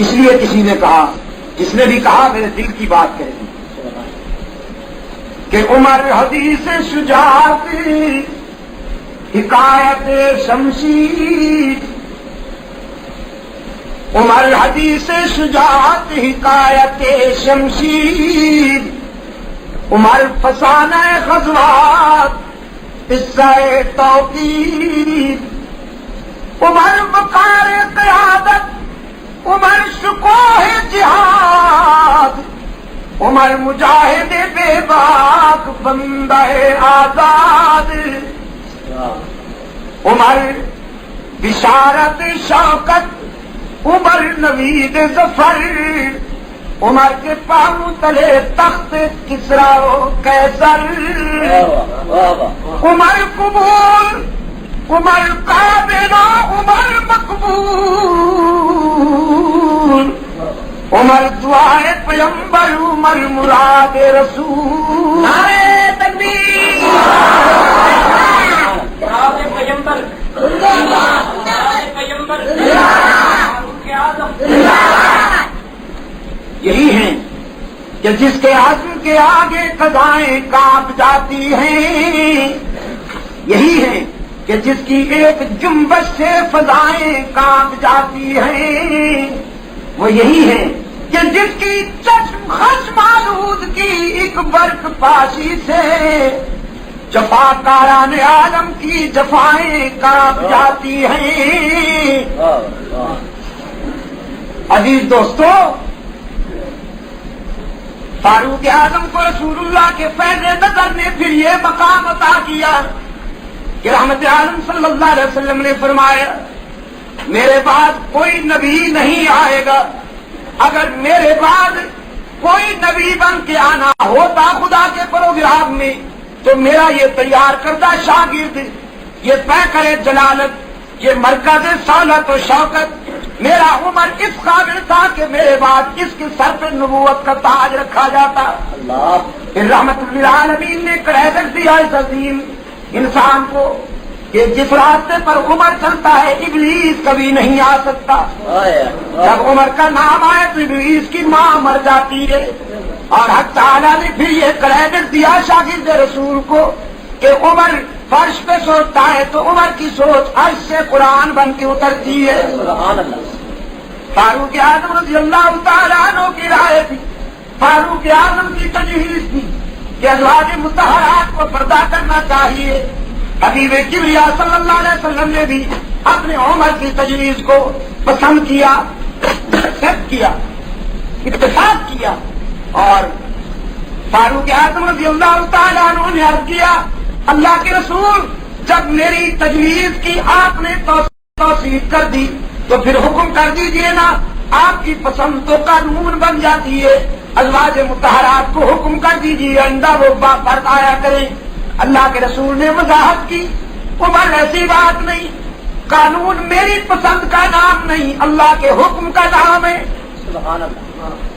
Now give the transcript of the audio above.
اس لیے کسی نے کہا، جس نے بھی کہا میرے دل کی بات کرے کہ عمر حدیث شجاعت حکایت شمشیر، عمر حدیث شجاعت حکایت شمشیر، عمر فسانہ غزوات قصہ توقیر، عمر وقار قیادت، عمر شکوہ جہاد، عمر مجاہد بے باک بندہ آزاد، عمر بشارت شوکت، عمر نوید ظفر، عمر کے پاؤں تلے تخت کسرا و قیصر، عمر قبول، عمر کابینہ، عمر مقبول، عمر دعائے پیمبر، عمر مراد رسول۔ نعرہ تکبیر، نعرہ پیمبر، نعرہ پیمبر، یہی ہیں کہ جس کے عزم کے آگے قضائیں کانپ جاتی ہیں، یہی ہیں کہ جس کی ایک جنبش سے فضائیں کانپ جاتی ہیں، وہ یہی ہیں کہ جس کی چشم خشم آلود کی ایک برق پاشی سے جفاکاران عالم کی جفائیں کانپ جاتی ہیں۔ عزیز دوستو، فاروق اعظم کو رسول اللہ کے فیض نظر نے پھر یہ مقام عطا کیا کہ رحمت عالم صلی اللہ علیہ وسلم نے فرمایا میرے بعد کوئی نبی نہیں آئے گا، اگر میرے بعد کوئی نبی بن کے آنا ہوتا خدا کے پروگرام میں تو میرا یہ تیار کردہ شاگرد، یہ پیکر جلالت، یہ مرکز سعادت و شوکت میرا عمر اس قابل تھا کہ میرے بعد اس کے سر پہ نبوت کا تاج رکھا جاتا۔ پھر رحمت للعالمین نے کریڈٹ دیا اس عظیم انسان کو کہ جس راستے پر عمر چلتا ہے ابلیس کبھی نہیں آ سکتا۔ جب عمر کا نام آئے تو ابلیس کی ماں مر جاتی ہے، اور حق تعالیٰ نے پھر یہ کریڈٹ دیا شاگرد رسول کو کہ عمر فرش پہ سوچتا ہے تو عمر کی سوچ عرش سے قرآن بن کے اترتی ہے۔ فاروق اعظم رضی اللہ تعالیٰ عنہ کی رائے تھی، فاروق اعظم کی تجویز تھی کہ ازواج مطہرات کو پردہ کرنا چاہیے۔ حبیب کبریا صلی اللہ علیہ وسلم نے بھی اپنے عمر کی تجویز کو پسند کیا، ایکسپٹ کیا، اتفاق کیا، اور فاروق اعظم رضی اللہ تعالیٰ عنہ نے عرض کیا اللہ کے رسول جب میری تجویز کی آپ نے توثیق کر دی تو پھر حکم کر دیجئے نا، آپ کی پسند تو قانون بن جاتی ہے، ازواج مطہرات کو حکم کر دیجئے آئندہ وہ فرد آیا کریں۔ اللہ کے رسول نے وضاحت کی عمر ایسی بات نہیں، قانون میری پسند کا نام نہیں، اللہ کے حکم کا نام ہے۔ سبحان اللہ۔